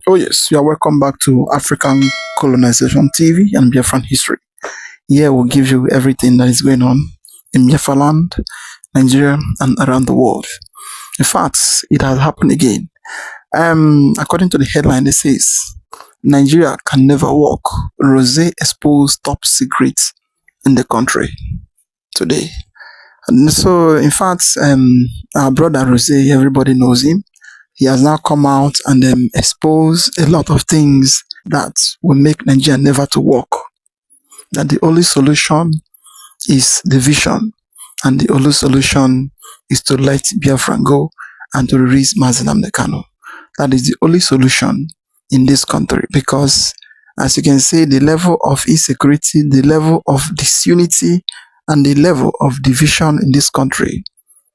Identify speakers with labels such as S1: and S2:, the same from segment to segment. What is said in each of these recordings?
S1: Oh yes, you are welcome back to African Colonization TV and Biafran history. Here we'll give you everything that is going on in Biafra land, Nigeria, and around the world. In fact, it has happened again. According to the headline, it says Nigeria can never walk. Rozay exposed top secrets in the country today. And so, in fact, our brother Rozay, everybody knows him. He has now come out and exposed a lot of things that will make Nigeria never to work. That the only solution is division, and the only solution is to let Biafra go and to release Mazi Nnamdi Kanu. That is the only solution in this country, because as you can see, the level of insecurity, the level of disunity, and the level of division in this country,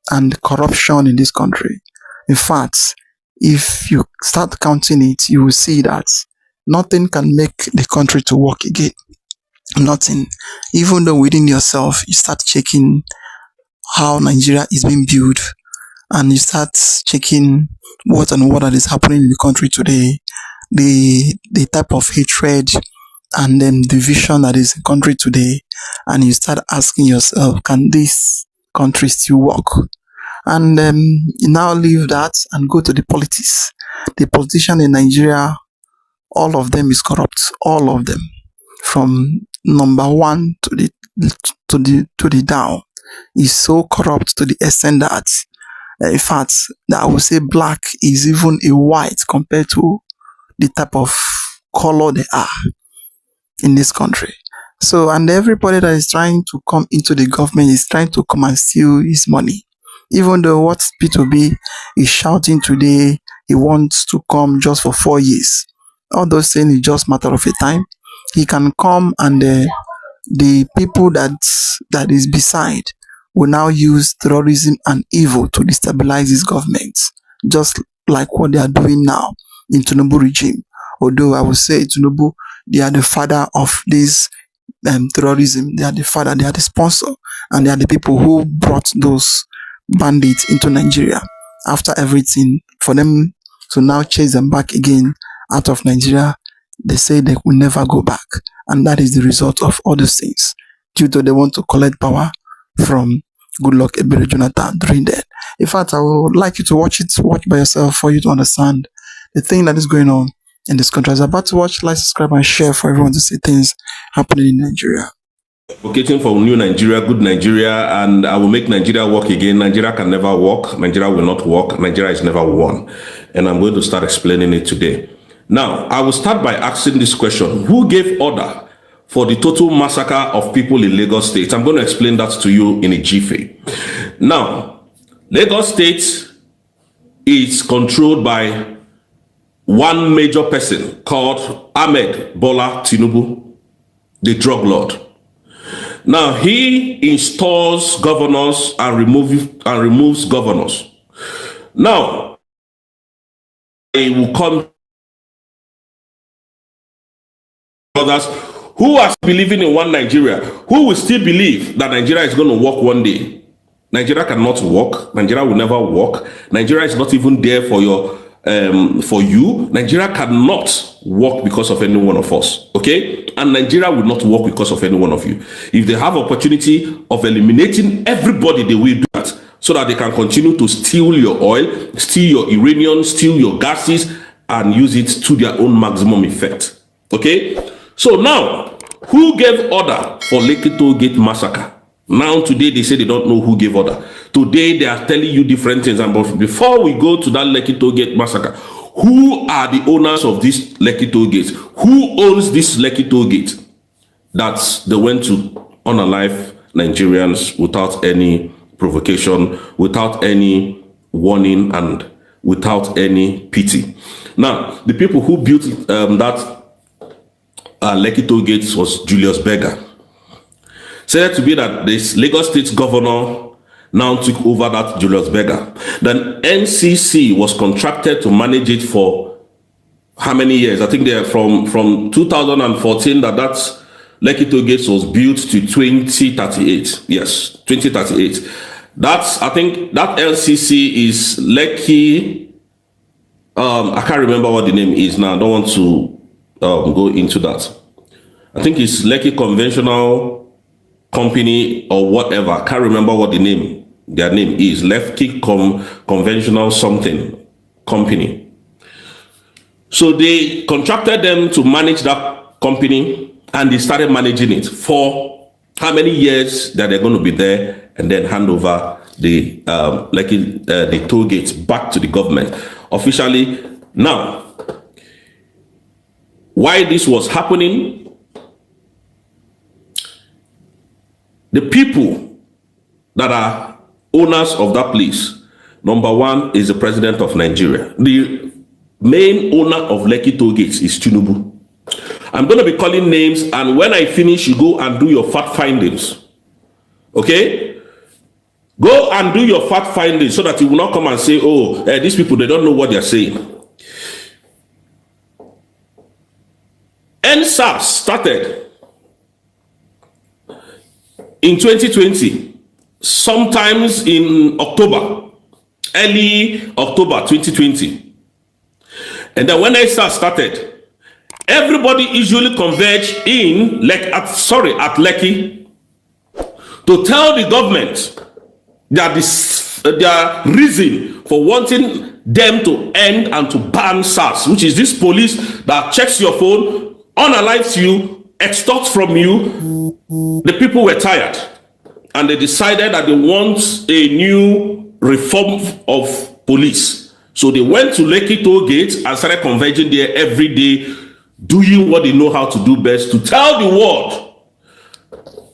S1: and corruption in this country. In fact, if you start counting it, you will see that nothing can make the country to work again. Nothing. Even though within yourself, you start checking how Nigeria is being built, and you start checking what that is happening in the country today, the type of hatred and then division that is in the country today, and you start asking yourself, can this country still work? And you now leave that and go to the politics. The politician in Nigeria, all of them is corrupt. All of them, from number one to the down, is so corrupt to the extent that, in fact, I would say black is even a white compared to the type of color they are in this country. So, and everybody that is trying to come into the government is trying to come and steal his money. Even though what P2B is shouting today, he wants to come just for 4 years. All those things is just matter of a time. He can come, and the people that is beside will now use terrorism and evil to destabilize his government, just like what they are doing now in Tinubu regime. Although I would say Tinubu, they are the father of this terrorism. They are the father, they are the sponsor, and they are the people who brought those bandits into Nigeria. After everything, for them to now chase them back again out of Nigeria, they say they will never go back. And that is the result of all these things, due to they want to collect power from Goodluck Ebele Jonathan during that. In fact, I would like you to watch by yourself for you to understand the thing that is going on in this country. As I'm about to watch, like, subscribe, and share for everyone to see things happening in Nigeria.
S2: Advocating for new Nigeria, good Nigeria, and I will make Nigeria work again. Nigeria can never work. Nigeria will not work. Nigeria is never won. And I'm going to start explaining it today. Now, I will start by asking this question. Who gave order for the total massacre of people in Lagos State? I'm going to explain that to you in a jiffy. Now, Lagos State is controlled by one major person called Ahmed Bola Tinubu, the drug lord. Now, he installs governors and removes governors. Now, he will come others who are believing in one Nigeria, who will still believe that Nigeria is going to work one day. Nigeria cannot work. Nigeria will never work. Nigeria is not even there for you. Nigeria cannot work because of any one of us, okay? And Nigeria will not work because of any one of you. If they have opportunity of eliminating everybody, they will do that, so that they can continue to steal your oil, steal your uranium, steal your gases, and use it to their own maximum effect, okay? So now, who gave order for Lekki Toll Gate massacre? Now today they say they don't know who gave order. Today they are telling you different things. And before we go to that Lekki Toll Gate massacre, who are the owners of this Lekki Toll Gate? Who owns this Lekki Toll Gate that they went to unalive Nigerians without any provocation, without any warning, and without any pity? Now, the people who built that Lekki Toll Gate was Julius Berger. Said to be that this Lagos State governor now took over that Julius Berger. Then NCC was contracted to manage it for how many years? I think they're from 2014 that Lekki Toll Gate was built to 2038. Yes, 2038. I think that LCC is Lekki I can't remember what the name is now. I don't want to go into that. I think it's Lekki Conventional Company or whatever. I can't remember what their name is. Lekki Conventional something company. So they contracted them to manage that company, and they started managing it for how many years that they're going to be there, and then hand over the the toll gates back to the government officially. Now, why this was happening? The people that are owners of that place, number one is the president of Nigeria. The main owner of Lekki toll gates is Tinubu. I'm going to be calling names, and when I finish, you go and do your fact findings. Okay? Go and do your fact findings so that you will not come and say, oh, these people, they don't know what they're saying. NSAS started in 2020, sometimes in October, early October 2020. And then when NSAS started, everybody usually converged in at Lekki to tell the government that their reason for wanting them to end and to ban SARS, which is this police that checks your phone, unalives you, extorts from you. The people were tired, and they decided that they want a new reform of police. So they went to Lekki toll gate and started converging there every day, doing what they know how to do best, to tell the world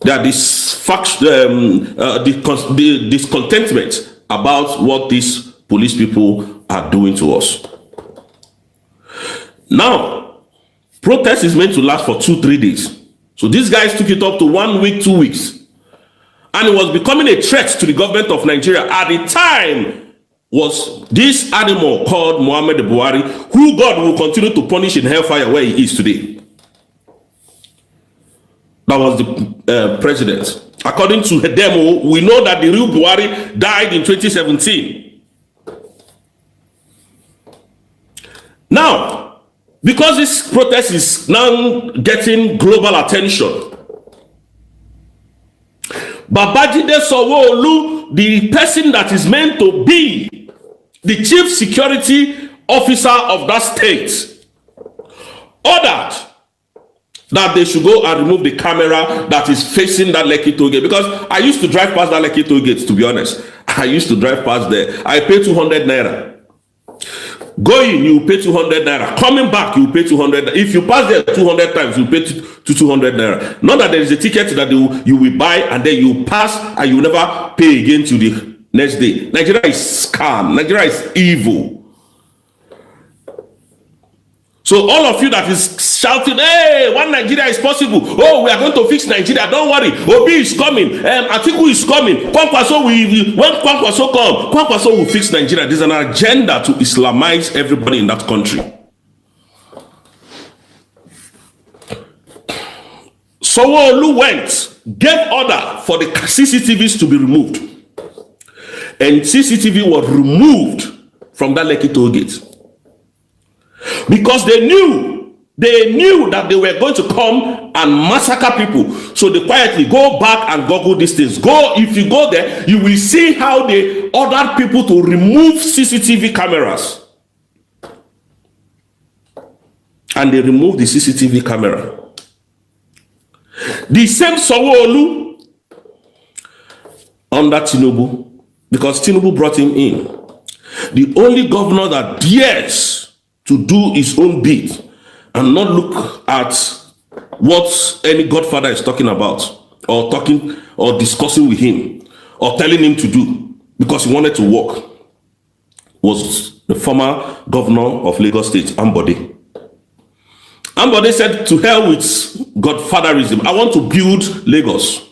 S2: that discontentment about what these police people are doing to us. Now, protest is meant to last for 2-3 days. So these guys took it up to 1 week, 2 weeks. And it was becoming a threat to the government of Nigeria. At the time was this animal called Muhammad Buhari, who God will continue to punish in hellfire where he is today. That was the president. According to them, we know that the real Buhari died in 2017. Now, because this protest is now getting global attention, Babajide Sanwo-Olu, the person that is meant to be the chief security officer of that state, ordered that they should go and remove the camera that is facing that Lekki toll gate. Because I used to drive past that Lekki toll gate, to be honest. I used to drive past there. I pay 200 naira. Going, you pay 200 naira. Coming back, you pay 200. If you pass there 200 times, you pay 200 naira. Not that there is a ticket that you will buy and then you pass and you never pay again to the next day. Nigeria is scam. Nigeria is evil. So all of you that is shouting, hey, one Nigeria is possible. Oh, we are going to fix Nigeria. Don't worry. Obi is coming. Atiku is coming. When Kwankwaso come, Kwankwaso will fix Nigeria. There's an agenda to Islamize everybody in that country. Sanwo-Olu went, gave order for the CCTVs to be removed. And CCTV was removed from that Lekki toll gate. Because they knew that they were going to come and massacre people. So they quietly go back and Google these things. If you go there, you will see how they ordered people to remove CCTV cameras. And they removed the CCTV camera. The same Sanwo-Olu under Tinubu, because Tinubu brought him in. The only governor that dares to do his own bit and not look at what any godfather is talking about or discussing with him or telling him to do because he wanted to work was the former governor of Lagos State, Ambode. Ambode said, to hell with godfatherism. I want to build Lagos.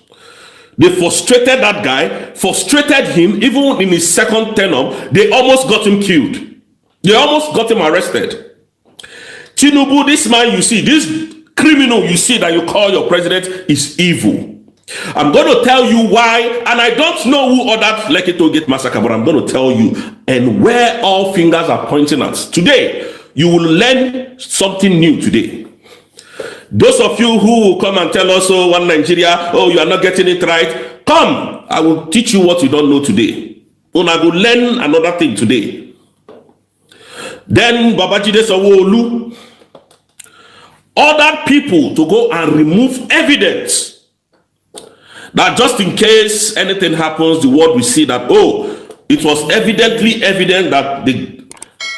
S2: They frustrated that guy, frustrated him, even in his second term. They almost got him killed. They almost got him arrested. Tinubu, this man you see, this criminal you see that you call your president is evil. I'm going to tell you why, and I don't know who ordered Lekki Toll Gate massacre, but I'm going to tell you, and where all fingers are pointing at. Today, you will learn something new today. Those of you who will come and tell us, oh, one Nigeria, oh, you are not getting it right, come, I will teach you what you don't know today. And I will learn another thing today. Then Babajide Sanwo-Olu ordered people to go and remove evidence that just in case anything happens, the world will see that, oh, it was evidently evident that the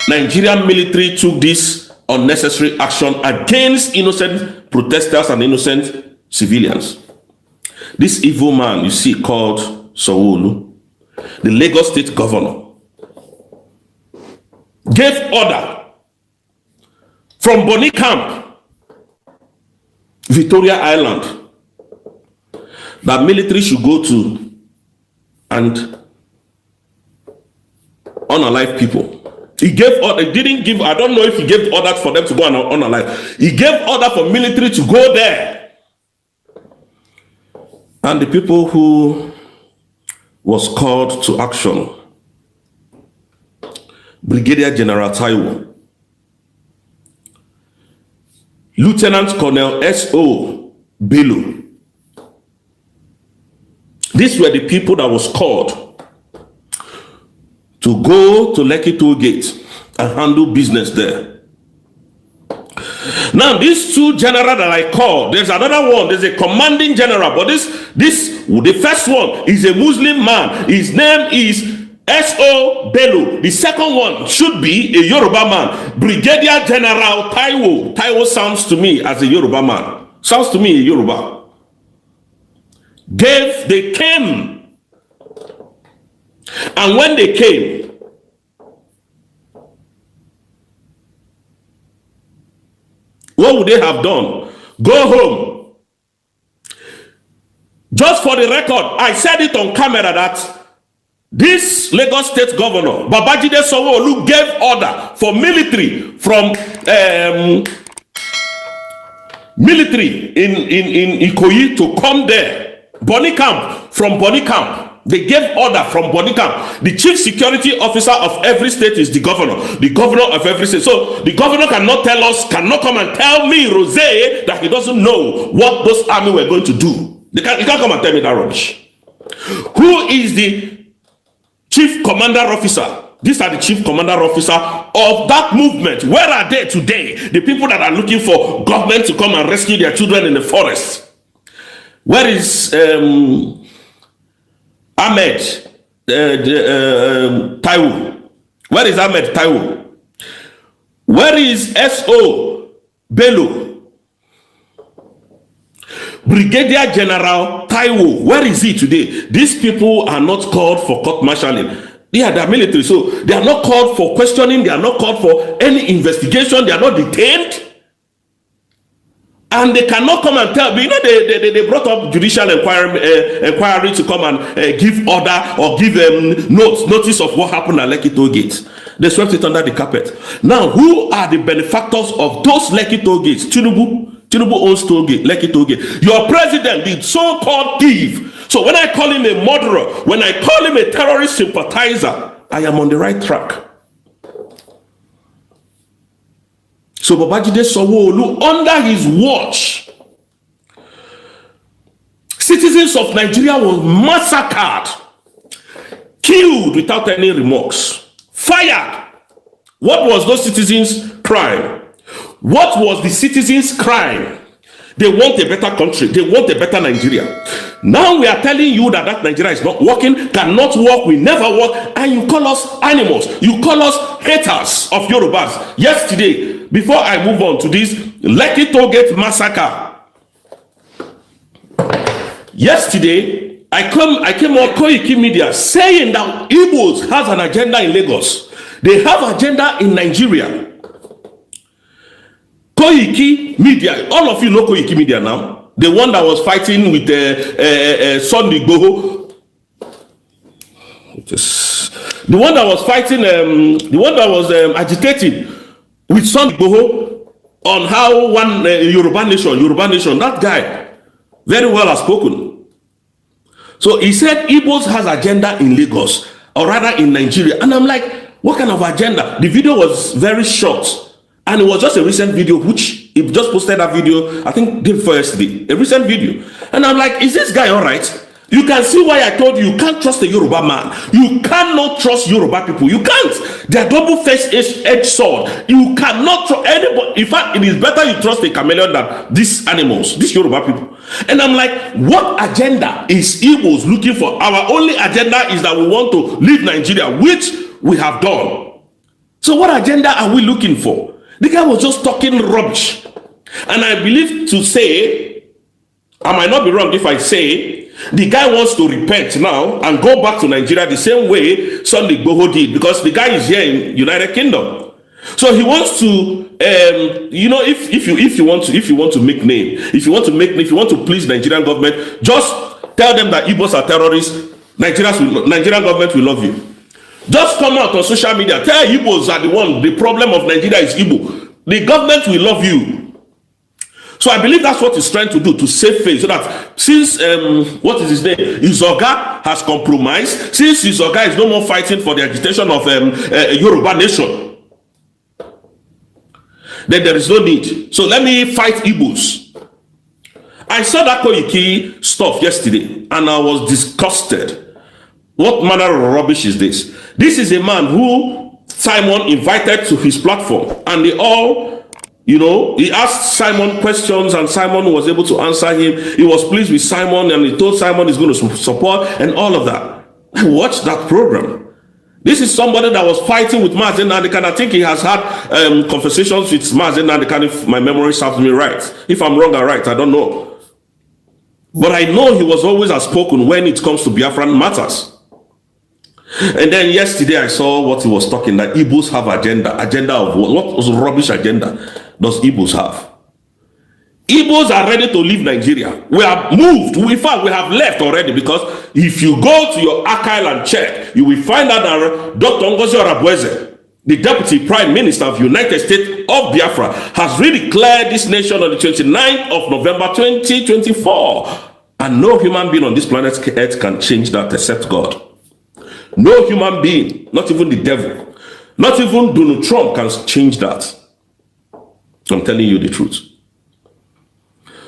S2: Nigerian military took this unnecessary action against innocent protesters and innocent civilians. This evil man you see called Sanwo-Olu, the Lagos State governor, gave order from Bonny Camp, Victoria Island, that military should go to and unalive people. He gave order, he didn't give, I don't know if he gave orders for them to go and unalive. He gave order for military to go there. And the people who was called to action, Brigadier General Taiwo, Lieutenant Colonel S.O. Bello. These were the people that was called to go to Lekki Toll Gate and handle business there. Now, these two generals that I called, there's another one, there's a commanding general, but the first one is a Muslim man. His name is S.O. Bello. The second one should be a Yoruba man, Brigadier General Taiwo. Taiwo sounds to me as a Yoruba man. Sounds to me a Yoruba. They came, and when they came, what would they have done? Go home. Just for the record, I said it on camera that this Lagos State governor, Babajide Sanwo-Olu, gave order for military from military in Ikoyi to come there. Bonny Camp, from Bonny Camp. They gave order from Bonny Camp. The chief security officer of every state is the governor of every state. So the governor cannot come and tell me, Rozay, that he doesn't know what those army were going to do. He can't come and tell me that rubbish. Who is the chief commander officer? These are the chief commander officer of that movement. Where are they today? The people that are looking for government to come and rescue their children in the forest. Where is Ahmed Taiwo? Where is Ahmed Taiwo? Where is S.O. Bello? Brigadier General Taiwo, where is he today? These people are not called for court martialing. They are military, so they are not called for questioning, they are not called for any investigation, they are not detained. And they cannot come and tell, you know, they brought up judicial inquiry to come and give order or give notice of what happened at Lekki Toll Gate. They swept it under the carpet. Now, who are the benefactors of those Lekki Toll Gates? Tinubu owns Toll Gate, Lekki Toll Gate. Your president, the so-called thief. So when I call him a murderer, when I call him a terrorist sympathizer, I am on the right track. So Babajide Sanwo-Olu, under his watch, citizens of Nigeria were massacred, killed without any remorse, fired. What was those citizens' crime? What was the citizens' crime? They want a better country. They want a better Nigeria. Now we are telling you that Nigeria is not working, cannot work, will never work, and you call us animals. You call us haters of Yorubas. Yesterday, before I move on to this Lekki Toll Gate massacre, yesterday I came on Koiki Media saying that Igbos has an agenda in Lagos. They have agenda in Nigeria. Koiki Media, all of you know Koiki Media now. The one that was fighting with Sunday Igboho. The one that was fighting, the one that was agitating with Sunday Igboho on how one Yoruba nation, that guy very well has spoken. So he said Igbos has agenda in Lagos, or rather in Nigeria. And I'm like, what kind of agenda? The video was very short. And it was just a recent video, which he just posted that video, I think day before yesterday, a recent video. And I'm like, is this guy all right? You can see why I told you can't trust a Yoruba man. You cannot trust Yoruba people. You can't. They're double-edged sword. You cannot trust anybody. In fact, it is better you trust a chameleon than these animals, these Yoruba people. And I'm like, what agenda is Igbos looking for? Our only agenda is that we want to leave Nigeria, which we have done. So what agenda are we looking for? The guy was just talking rubbish. And I believe to say, I might not be wrong if I say, the guy wants to repent now and go back to Nigeria the same way Sunday Igboho did, because the guy is here in United Kingdom. So he wants to, you know, if you want to make name, if you want to please Nigerian government, just tell them that Igbos are terrorists. Nigerian government will love you. Just come out on social media, tell Igbos are the problem of Nigeria is Igbo. The government will love you. So I believe that's what he's trying to do, to save face, so that since what is his name, Izoga has compromised, since Izoga is no more fighting for the agitation of Yoruba nation, then there is no need. So let me fight Igbos. I saw that Koiki stuff yesterday and I was disgusted. What manner of rubbish is this? This is a man who Simon invited to his platform, and they all, you know, he asked Simon questions and Simon was able to answer him. He was pleased with Simon and he told Simon he's going to support and all of that. I watched that program. This is somebody that was fighting with Mazen Nandekan. I think he has had conversations with Mazen Nandekan, if my memory serves me right. If I'm wrong or right, I don't know. But I know he was always outspoken when it comes to Biafran matters. And then yesterday I saw what he was talking, that Igbos have agenda of what was rubbish agenda does Igbos have? Igbos are ready to leave Nigeria. We have moved. In fact, we have left already, because if you go to your archive and check, you will find out that Dr. Ngozi Orabueze, the Deputy Prime Minister of the United States of Biafra, has really declared this nation on the 29th of November 2024. And no human being on this planet Earth can change that except God. No human being, not even the devil, not even Donald Trump can change that. I'm telling you the truth.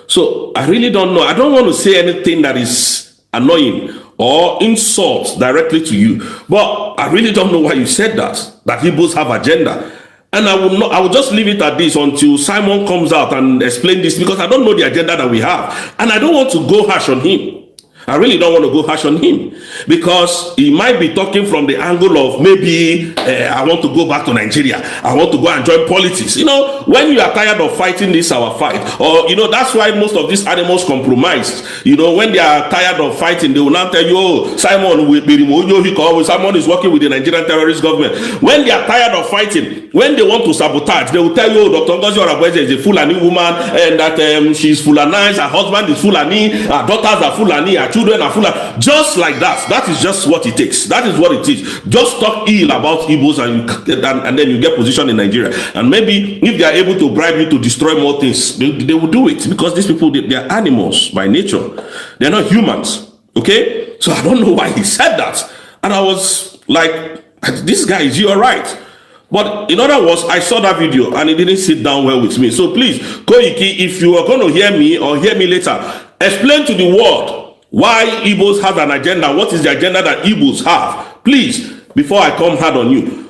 S2: So I really don't know. I don't want to say anything that is annoying or insult directly to you, but I really don't know why you said that Igbos have agenda. And I will just leave it at this until Simon comes out and explain this, because I don't know the agenda that we have. And I don't want to go harsh on him. I really don't want to go harsh on him, because he might be talking from the angle of maybe I want to go back to Nigeria. I want to go and join politics. You know, when you are tired of fighting this our fight, or, you know, that's why most of these animals compromise. You know, when they are tired of fighting, they will now tell you, oh, Simon will be removed. Simon is working with the Nigerian terrorist government. When they are tired of fighting, when they want to sabotage, they will tell you, oh, Dr. Ngozi Orabueze is a Fulani woman, and that she's Fulanized, her husband is Fulani, her daughters are Fulani, her children are Fulani. Just like that. That is just what it takes. That is what it is. Just talk ill about Igbos and then you get position in Nigeria. And maybe if they are able to bribe you to destroy more things, they will do it, because these people, they are animals by nature. They're not humans. Okay? So I don't know why he said that. And I was like, this guy, is you all right? But in other words, I saw that video and it didn't sit down well with me. So please, Koiki, if you are going to hear me or hear me later, explain to the world why Igbos have an agenda. What is the agenda that Igbos have? Please, before I come hard on you.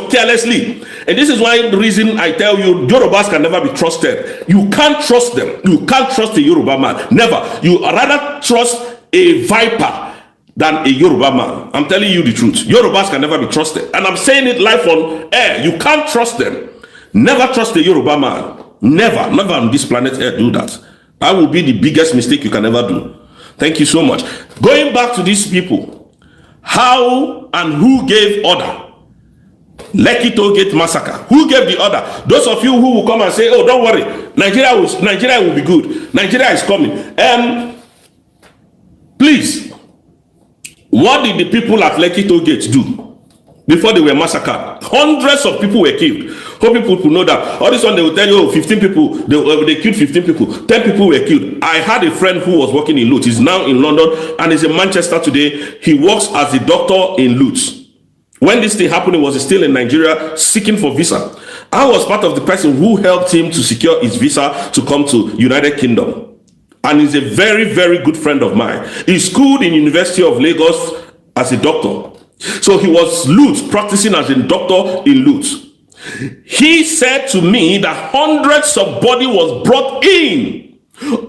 S2: Carelessly. And this is why the reason I tell you, Yorubas can never be trusted. You can't trust them. You can't trust a Yoruba man. Never. You rather trust a viper than a Yoruba man. I'm telling you the truth. Yorubas can never be trusted. And I'm saying it live on air. You can't trust them. Never trust a Yoruba man. Never. Never on this planet Earth do that. That will be the biggest mistake you can ever do. Thank you so much. Going back to these people. How and who gave order? Lekki Toll Gate massacre. Who gave the order? Those of you who will come and say, oh, don't worry. Nigeria will be good. Nigeria is coming. Please. What did the people at Lekki Toll Gate do before they were massacred? Hundreds of people were killed. Hope people know that. All this one, they will tell you, oh, 15 people, they killed 15 people, 10 people were killed. I had a friend who was working in Lutz. He's now in London and is in Manchester today. He works as a doctor in Lutz. When this thing happened, he was still in Nigeria seeking for visa. I was part of the person who helped him to secure his visa to come to United Kingdom. And he's a very, very good friend of mine. He schooled in University of Lagos as a doctor. So he was Lutz, practicing as a doctor in Lutz. He said to me that hundreds of body was brought in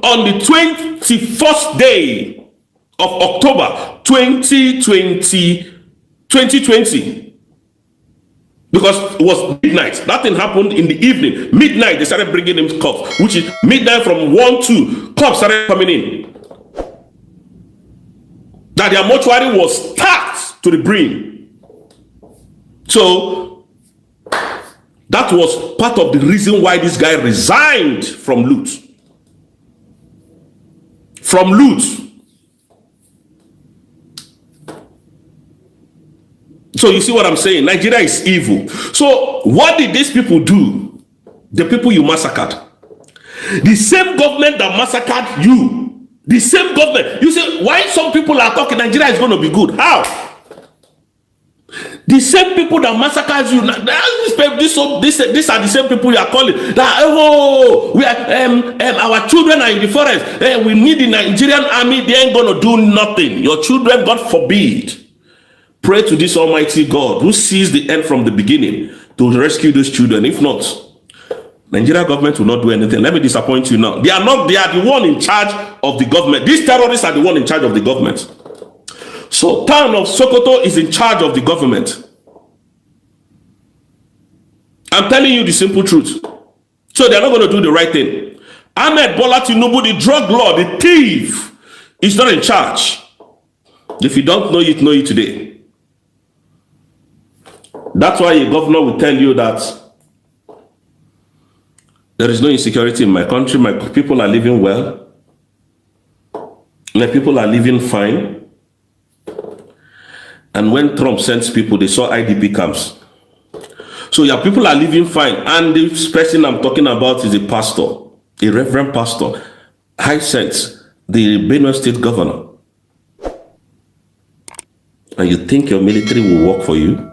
S2: on the 21st day of October 2020, because it was midnight. That thing happened in the evening. Midnight, they started bringing him cops, which is midnight from 1 to cops started coming in. That their mortuary was stacked to the brim. So that was part of the reason why this guy resigned from Lutz. From Lutz. So you see what I'm saying? Nigeria is evil. So what did these people do? The people you massacred. The same government that massacred you. The same government. You say, why some people are talking Nigeria is going to be good? How? The same people that massacred you. These are the same people you are calling. That, oh, we are, our children are in the forest. We need the Nigerian army. They ain't going to do nothing. Your children, God forbid. Pray to this Almighty God who sees the end from the beginning to rescue those children. If not, Nigeria government will not do anything. Let me disappoint you now. They are the one in charge of the government. These terrorists are the one in charge of the government. So town of Sokoto is in charge of the government. I'm telling you the simple truth. So they're not going to do the right thing. Ahmed Bola Tinubu, the drug lord, the thief, is not in charge. If you don't know it, know it today. That's why a governor will tell you that there is no insecurity in my country. My people are living well. My people are living fine. And when Trump sends people, they saw IDP camps. So your people are living fine. And this person I'm talking about is a pastor, a reverend pastor, high sense, the Benue State governor. And you think your military will work for you?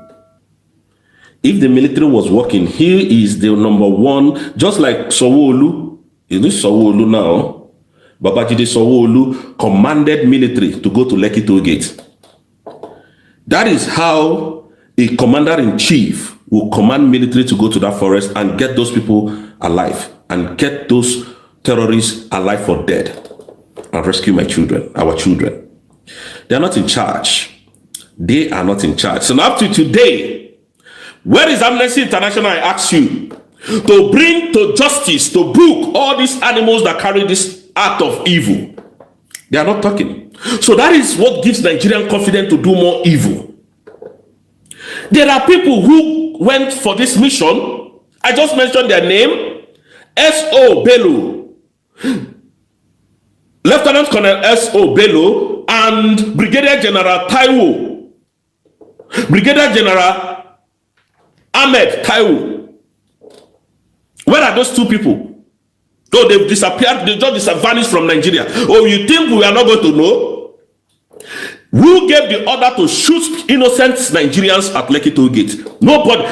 S2: If the military was working, he is the number one, just like Sanwo-Olu. Is this Sanwo-Olu now? Babajide Sanwo-Olu commanded military to go to Lekki Toll Gate. That is how a commander-in-chief will command military to go to that forest and get those people alive and get those terrorists alive or dead and rescue my children, our children. They are not in charge. They are not in charge. So up to today, where is Amnesty International, I ask you, to bring to justice, to book all these animals that carry this act of evil? They are not talking. So that is what gives Nigerian confidence to do more evil. There are people who went for this mission. I just mentioned their name. S.O. Bello, Lieutenant Colonel S.O. Bello, and Brigadier General Taiwo, Brigadier General Ahmed Taiwo. Where are those two people? Oh, they've disappeared. They just vanished from Nigeria. Oh, you think we are not going to know? Who gave the order to shoot innocent Nigerians at Lekki Toll Gate? Nobody.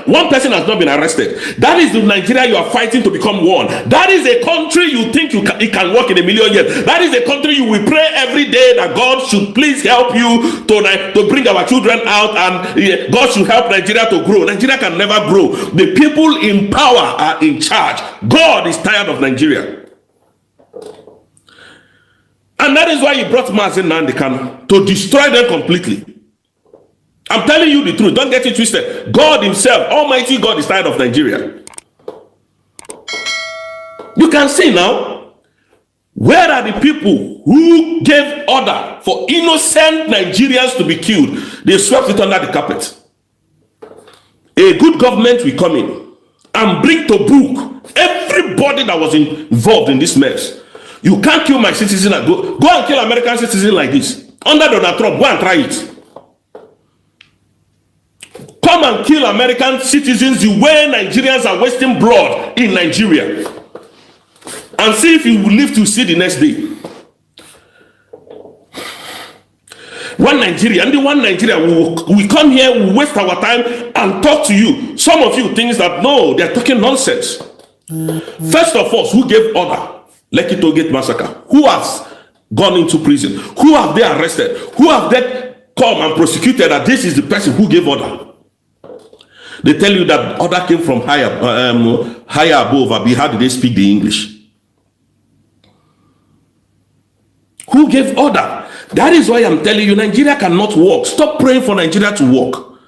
S2: One person has not been arrested. That is the Nigeria you are fighting to become one. That is a country you think it can work in a million years. That is a country you will pray every day that God should please help you to bring our children out, and God should help Nigeria to grow. Nigeria can never grow. The people in power are in charge. God is tired of Nigeria. And that is why he brought Mazi Nnamdi Kanu to destroy them completely. I'm telling you the truth. Don't get it twisted. God himself, Almighty God, is tired of Nigeria. You can see now, where are the people who gave order for innocent Nigerians to be killed? They swept it under the carpet. A good government will come in and bring to book everybody that was involved in this mess. You can't kill my citizen and go and kill American citizen like this. Under Donald Trump, go and try it. come and kill American citizens the way Nigerians are wasting blood in Nigeria. And see if you will live to see the next day. One Nigeria, and the one Nigeria, we come here, we waste our time and talk to you. Some of you think that no, they're talking nonsense. First of all, who gave order? Lekki Tollgate massacre. Who has gone into prison? Who have they arrested? Who have they come and prosecuted that this is the person who gave order? They tell you that order came from higher above. How did they speak the English? Who gave order? That is why I'm telling you, Nigeria cannot work. Stop praying for Nigeria to work.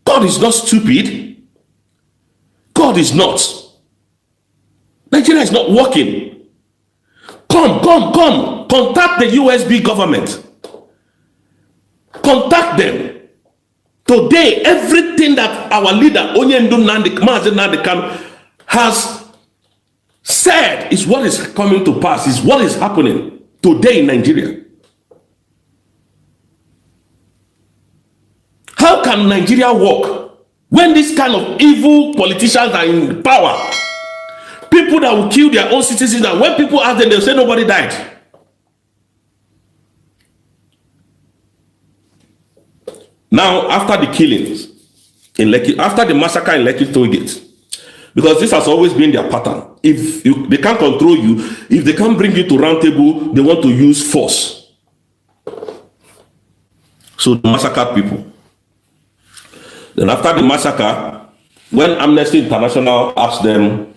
S2: God is not stupid. God is not. Nigeria is not working. Come. Contact the USB government. Contact them. Today, everything that our leader, Onyendu Nandekam, has said is what is coming to pass, is what is happening today in Nigeria. How can Nigeria work when this kind of evil politicians are in power? People that will kill their own citizens, and when people ask them, they'll say nobody died. Now, after the killings in Lekki, after the massacre in Lekki Tollgate, because this has always been their pattern. If they can't control you, if they can't bring you to round table, they want to use force. So they massacred people. Then after the massacre, when Amnesty International asked them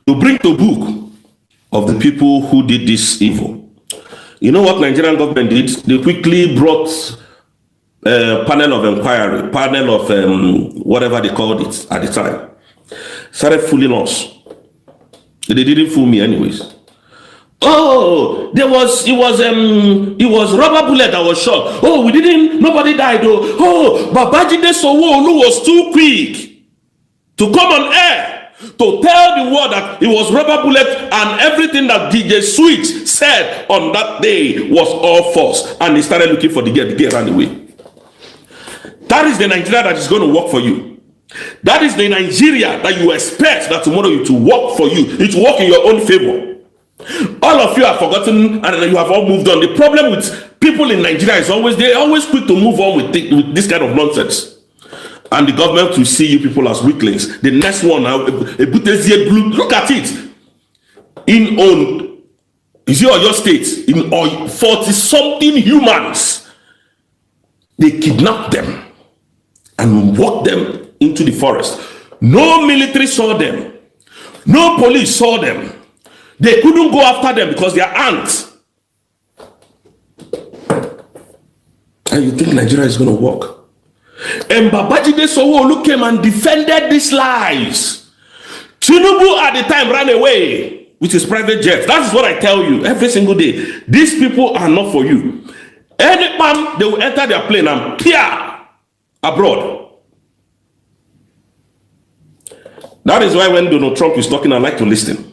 S2: to bring the book of the people who did this evil, you know what Nigerian government did? They quickly brought a panel of inquiry, panel of whatever they called it at the time. Started fooling us. They didn't fool me anyways. Oh, it was rubber bullet that was shot. Oh, nobody died. Oh, Babajide Sanwo-Olu was too quick to come on air to tell the world that it was rubber bullet, and everything that DJ Switch said on that day was all false. And they started looking for the girl. The girl ran away. That is the Nigeria that is going to work for you. That is the Nigeria that you expect that tomorrow it will work for you. It will work in your own favor. All of you have forgotten and you have all moved on. The problem with people in Nigeria is they're always quick to move on with this kind of nonsense. And the government will see you people as weaklings. The next one, look at it. Is it your state? In 40-something humans, they kidnapped them and walked them into the forest. No military saw them. No police saw them. They couldn't go after them because they are ants. And you think Nigeria is going to work? And Babajide Sanwo-Olu came and defended these lies. Tinubu at the time ran away with his private jet. That is what I tell you every single day. These people are not for you. Any time they will enter their plane and peer abroad. That is why when Donald Trump is talking, I like to listen.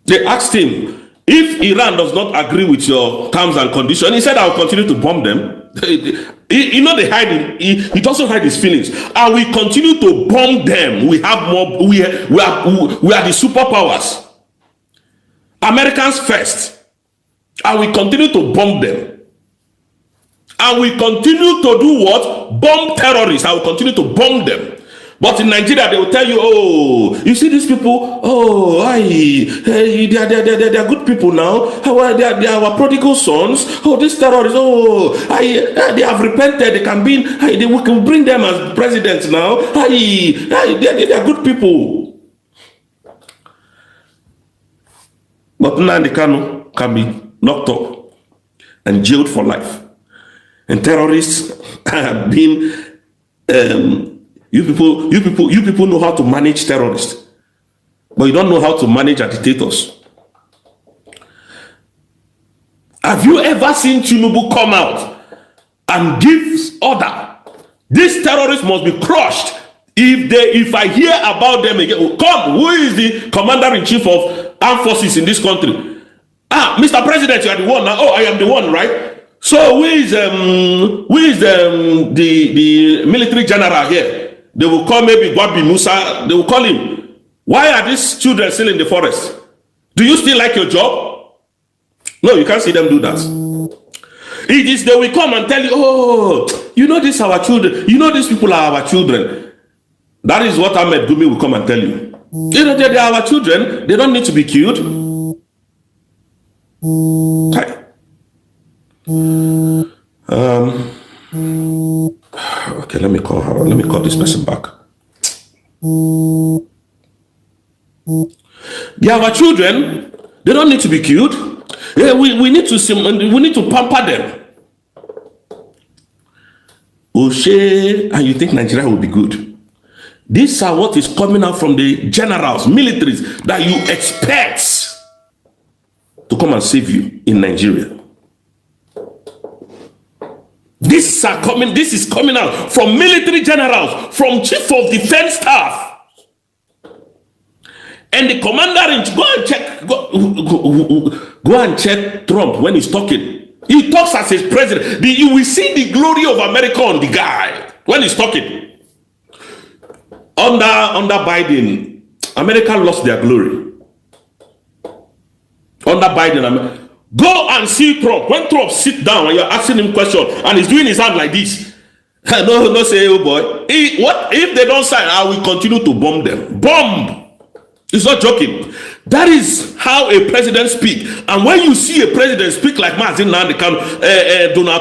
S2: They asked him, if Iran does not agree with your terms and conditions, he said, I will continue to bomb them. They hide. He doesn't hide his feelings. And we continue to bomb them. We have more. We are the superpowers. Americans first. And we continue to bomb them. And we continue to do what? Bomb terrorists. I will continue to bomb them. But in Nigeria, they will tell you, oh, you see these people, oh, they are good people now. They are our prodigal sons. Oh, these terrorists, oh, they have repented. They we can bring them as presidents now. They are good people. But Nnamdi Kanu can be knocked up and jailed for life. And terrorists have been... You people know how to manage terrorists, but you don't know how to manage agitators. Have you ever seen Tinubu come out and give order? These terrorists must be crushed. If I hear about them again, come, who is the commander-in-chief of armed forces in this country? Mr. President, you are the one now. Oh, I am the one, right? So who is the military general here? They will call maybe Gwabi Musa. They will call him. Why are these children still in the forest? Do you still like your job? No, you can't see them do that. It is they will come and tell you, oh, you know this our children. You know these people are our children. That is what Ahmed Gumi will come and tell you. You know they are our children. They don't need to be killed. Okay, let me call her. Let me call this person back. They are our children. They don't need to be killed. Yeah, we need to pamper them. O'Shea, and you think Nigeria will be good? These are what is coming out from the generals, militaries that you expect to come and save you in Nigeria. This is coming out from military generals, from chief of defense staff. And the commander-in-chief, go and check Trump when he's talking. He talks as his president. You will see the glory of America on the guy when he's talking. Under Biden, America lost their glory. Under Biden, go and see Trump. When Trump sit down and you're asking him questions and he's doing his hand like this. No, say, oh boy. What if they don't sign? I will continue to bomb them. Bomb! It's not joking. That is how a president speaks. And when you see a president speak like Donald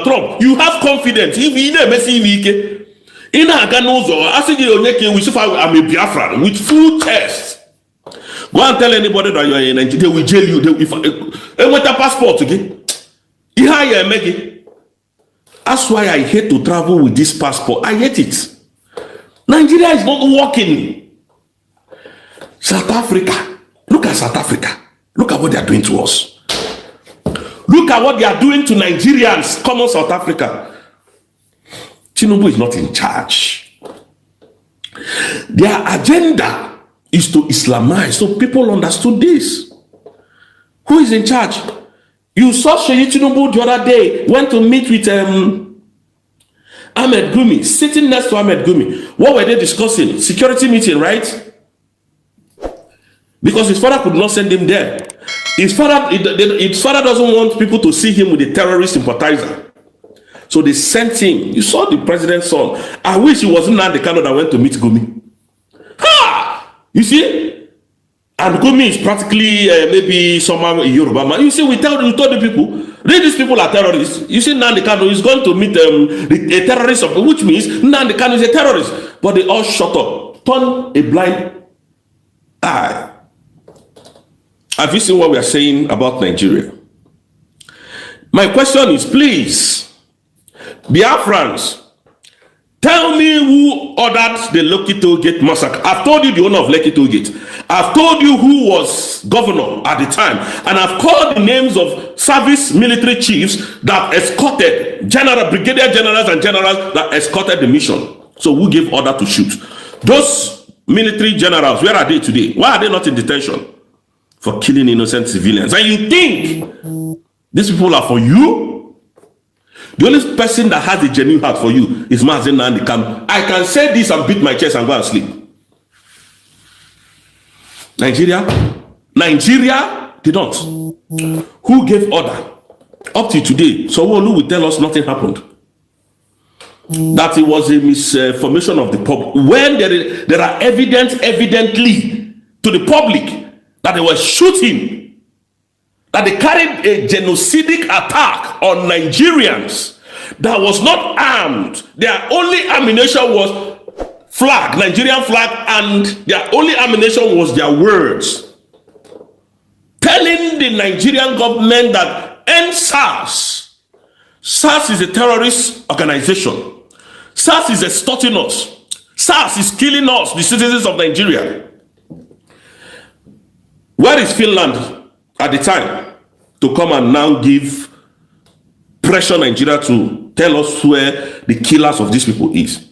S2: Trump, you have confidence. If he never see me, I'm a Biafra with full chest. Go and tell anybody that you're in Nigeria, they will jail you. They want a passport again. That's why I hate to travel with this passport. I hate it. Nigeria is not working. South Africa. Look at South Africa. Look at what they are doing to us. Look at what they are doing to Nigerians. Come on, South Africa. Tinubu is not in charge. Their agenda is to Islamize. So people understood this. Who is in charge? You saw Sheyi Tinubu the other day went to meet with Ahmed Gumi, sitting next to Ahmed Gumi. What were they discussing? Security meeting, right? Because his father could not send him there. His father doesn't want people to see him with a terrorist sympathizer. So they sent him. You saw the president's son. I wish it wasn't Nnamdi Kanu that went to meet Gumi. Ha! You see? And Gumi is practically maybe someone in Yoruba man. You see, we told the people, these people are terrorists. You see, Nnamdi Kanu is going to meet a terrorist, which means Nnamdi Kanu is a terrorist. But they all shut up. Turn a blind eye. Have you seen what we are saying about Nigeria? My question is, please, Biafrans, tell me who ordered the Lekki Toll Gate massacre. I've told you the owner of Lekki Toll Gate. I've told you who was governor at the time. And I've called the names of service military chiefs that escorted brigadier generals and generals that escorted the mission. So who gave order to shoot? Those military generals, where are they today? Why are they not in detention? For killing innocent civilians. And you think these people are for you? The only person that has a genuine heart for you is Mazen Nnamdi Kanu. I can say this and beat my chest and go and sleep. Nigeria, they don't. Who gave order? Up to today, someone will tell us nothing happened. That it was a misinformation of the public. When there are evidently to the public that they were shooting, that they carried a genocidal attack on Nigerians that was not armed. Their only ammunition was flag, Nigerian flag, and their only ammunition was their words. Telling the Nigerian government that end SARS. SARS is a terrorist organization. SARS is extorting us. SARS is killing us, the citizens of Nigeria. Where is Finland at the time to come and now give pressure Nigeria to tell us where the killers of these people is?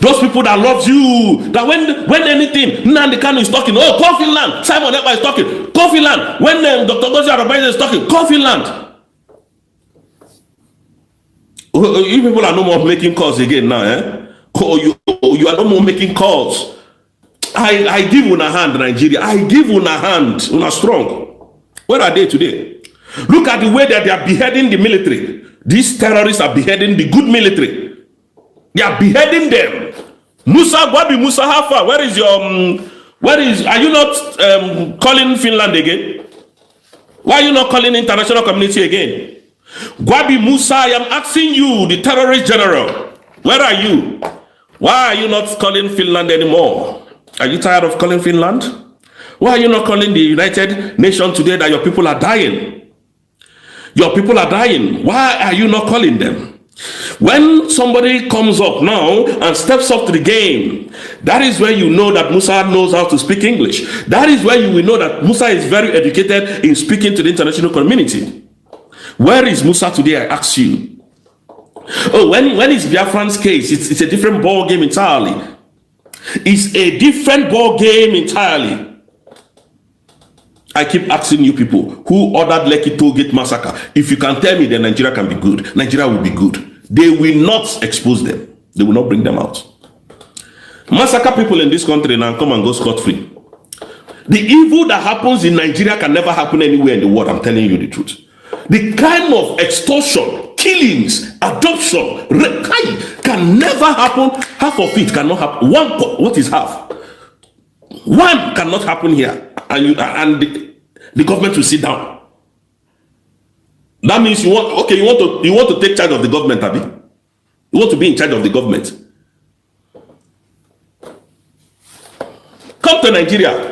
S2: Those people that love you, that when anything, Nnamdi Kanu is talking, oh, call Finland, Simon Ekpa is talking, call Finland, when Dr. Rozay is talking, call Finland. You people are no more making calls again now, eh? You are no more making calls. I give una hand, Nigeria. I give una hand. Una strong. Where are they today? Look at the way that they are beheading the military. These terrorists are beheading the good military. They are beheading them. Musa, Gwabi Musa, how far? Where is your are you not calling Finland again? Why are you not calling international community again? Gwabi Musa, I am asking you, the terrorist general, where are you? Why are you not calling Finland anymore? Are you tired of calling Finland? Why are you not calling the United Nations today that your people are dying? Your people are dying. Why are you not calling them? When somebody comes up now and steps up to the game, that is where you know that Musa knows how to speak English. That is where you will know that Musa is very educated in speaking to the international community. Where is Musa today, I ask you? Oh, when it's Biafran's case, it's a different ball game entirely. It's a different ball game entirely. I keep asking you people who ordered Lekki Toll Gate massacre. If you can tell me that Nigeria can be good, Nigeria will be good. They will not expose them. They will not bring them out. Massacre people in this country now come and go scot-free. The evil that happens in Nigeria can never happen anywhere in the world. I'm telling you the truth. The kind of extortion, killings, adoption, can never happen. Half of it cannot happen. What is half? One cannot happen here. And the government will sit down. That means you want to take charge of the government, Abi. You want to be in charge of the government. Come to Nigeria.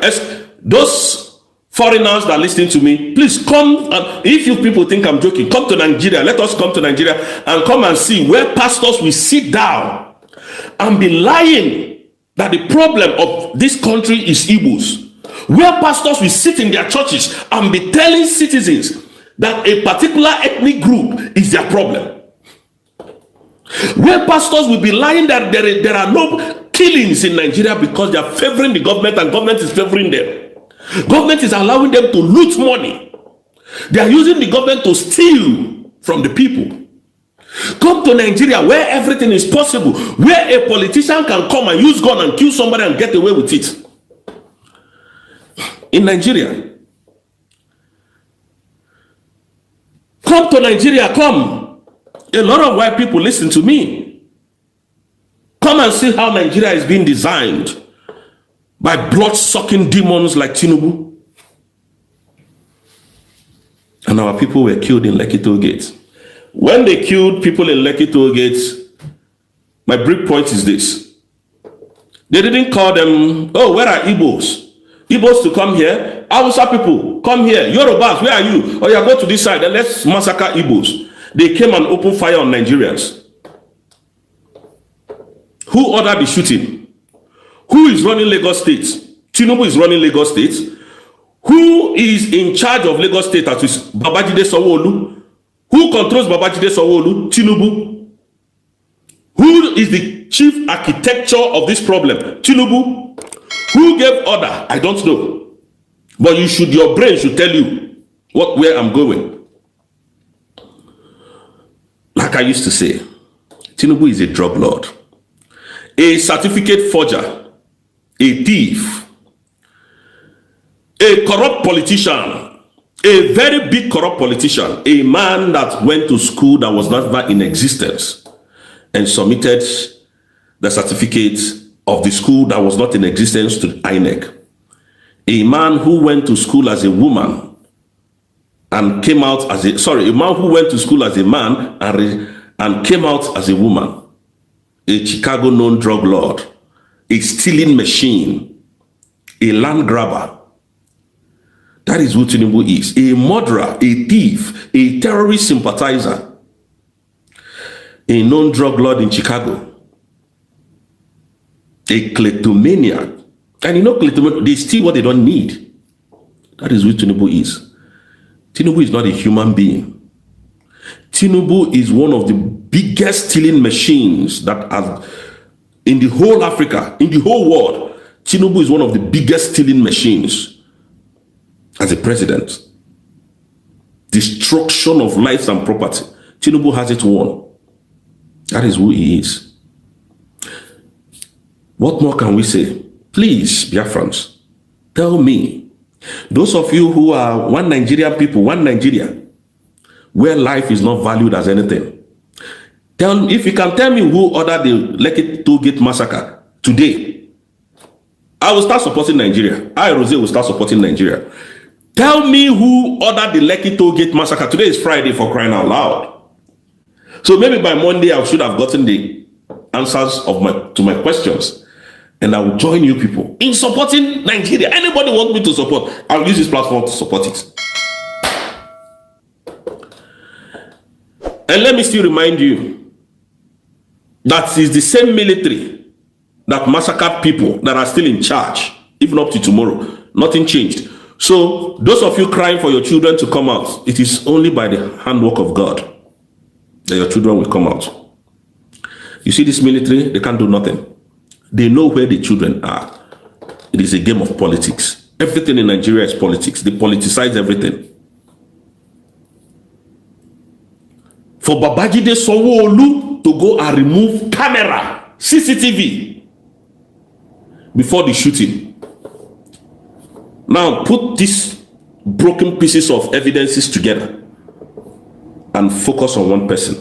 S2: Those foreigners that are listening to me, please come. And if you people think I'm joking, come to Nigeria. Let us come to Nigeria and come and see where pastors will sit down and be lying that the problem of this country is Igbos. Where pastors will sit in their churches and be telling citizens that a particular ethnic group is their problem. Where pastors will be lying that there are no killings in Nigeria because they are favoring the government and government is favoring them. Government is allowing them to loot money. They are using the government to steal from the people. Come to Nigeria where everything is possible, where a politician can come and use gun and kill somebody and get away with it. In Nigeria. Come to Nigeria, come. A lot of white people listen to me. Come and see how Nigeria is being designed by blood-sucking demons like Tinubu. And our people were killed in Lekki Toll Gate. When they killed people in Lekki Toll Gate, my brief point is this. They didn't call them, oh, where are Igbos? Igbos to come here. Hausa people, come here. Yorubas, where are you? Oh, yeah, go to this side and let's massacre Igbos. They came and opened fire on Nigerians. Who ordered the shooting? Who is running Lagos State? Tinubu is running Lagos State. Who is in charge of Lagos State? That is Babajide Sanwo-Olu. Who controls Babajide Sanwo-Olu? Tinubu. Who is the chief architecture of this problem? Tinubu. Who gave order? I don't know. But your brain should tell you where I'm going. Like I used to say, Tinubu is a drug lord, a certificate forger, a thief, a corrupt politician, a very big corrupt politician, a man that went to school that was not in existence and submitted the certificate of the school that was not in existence to INEC. A man who went to school as a woman and came out as a man who went to school as a man and came out as a woman. A Chicago known drug lord, a stealing machine, a land grabber. That is who Tinubu is. A murderer, a thief, a terrorist sympathizer, a known drug lord in Chicago. A kleptomaniac. And you know, they steal what they don't need. That is who Tinubu is. Tinubu is not a human being. Tinubu is one of the biggest stealing machines that are in the whole Africa, in the whole world. Tinubu is one of the biggest stealing machines as a president. Destruction of lives and property. Tinubu has it won. That is who he is. What more can we say? Please, Biafrans, tell me, those of you who are one Nigerian people, one Nigeria, where life is not valued as anything, if you can tell me who ordered the Lekki Tollgate massacre today, I will start supporting Nigeria. I, Rozay, will start supporting Nigeria. Tell me who ordered the Lekki Tollgate massacre. Today is Friday, for crying out loud. So maybe by Monday I should have gotten the answers to my questions, and I will join you people in supporting Nigeria. Anybody want me to support, I'll use this platform to support it. And let me still remind you that is the same military that massacred people that are still in charge, even up to tomorrow. Nothing changed. So those of you crying for your children to come out, it is only by the handwork of God that your children will come out. You see this military, they can't do nothing. They know where the children are. It is a game of politics. Everything in Nigeria is politics. They politicize everything. For Babajide Sanwo-Olu to go and remove camera, CCTV, before the shooting. Now put these broken pieces of evidences together and focus on one person.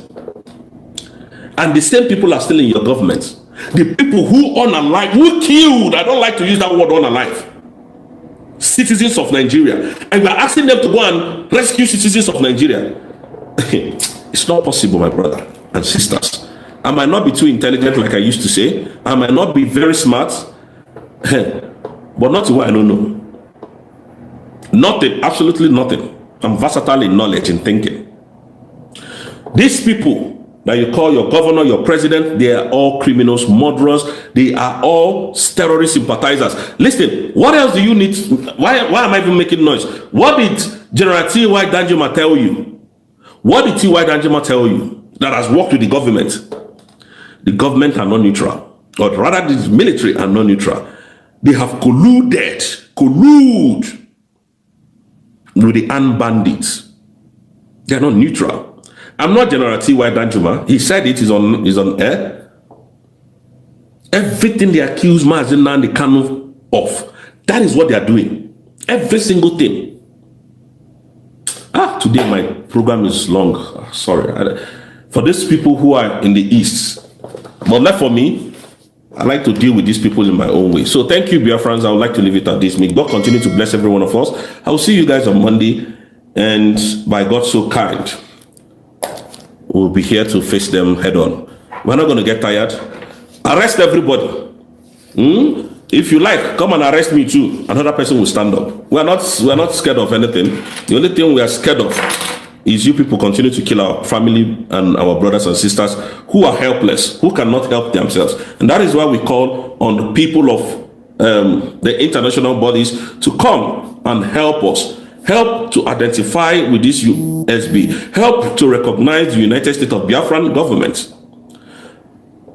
S2: And the same people are still in your government. The people who unalive, who killed, I don't like to use that word unalive, citizens of Nigeria. And we are asking them to go and rescue citizens of Nigeria. It's not possible, my brother and sisters. I might not be too intelligent like I used to say. I might not be very smart. But not what I don't know. Nothing, absolutely nothing. I'm versatile in knowledge and thinking. These people that you call your governor, your president, they are all criminals, murderers. They are all terrorist sympathizers. Listen, what else do you need? Why am I even making noise? What did General T.Y. Danjuma tell you? What did T.Y. Danjuma tell you that has worked with the government? The government are not neutral, or rather the military are not neutral. They have collude with the armed bandits. They are not neutral. I'm not General T.Y. Danjuma. He said it is on air. Everything they accuse Mazi Nnamdi Kanu of, that is what they are doing. Every single thing. Today my program is long. Sorry. For these people who are in the East, but not for me, I like to deal with these people in my own way. So thank you, Biafrans. I would like to leave it at this. May God continue to bless every one of us. I will see you guys on Monday. And by God so kind, we'll be here to face them head on. We're not going to get tired. Arrest everybody. If you like, come and arrest me too. Another person will stand up. We're not scared of anything. The only thing we are scared of is you people continue to kill our family and our brothers and sisters who are helpless, who cannot help themselves. And that is why we call on the people of the international bodies to come and help us. Help to identify with this USB. Help to recognize the United States of Biafran government.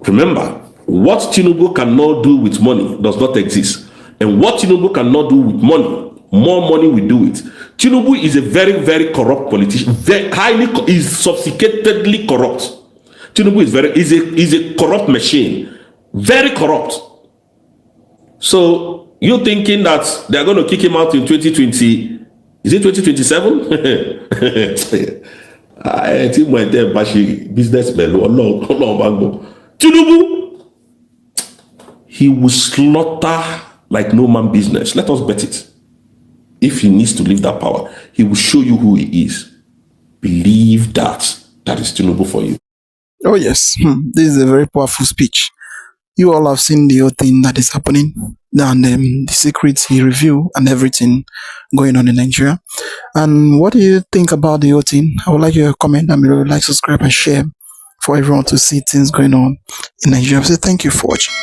S2: Remember, what Tinubu cannot do with money does not exist. And what Tinubu cannot do with money, more money will do it. Tinubu is a very, very corrupt politician. Is sophisticatedly corrupt. Tinubu is a corrupt machine. Very corrupt. So, you're thinking that they're going to kick him out in 2020. Is it 2027? I think my businessman. Tinubu, he will slaughter like no man business. Let us bet it. If he needs to leave that power, he will show you who he is. Believe that. That is Tinubu for you.
S1: Oh yes, this is a very powerful speech. You all have seen the whole thing that is happening, and the secrets he revealed and everything going on in Nigeria. And what do you think about the whole thing? I would like your comment and maybe like, subscribe and share for everyone to see things going on in Nigeria. So thank you for watching.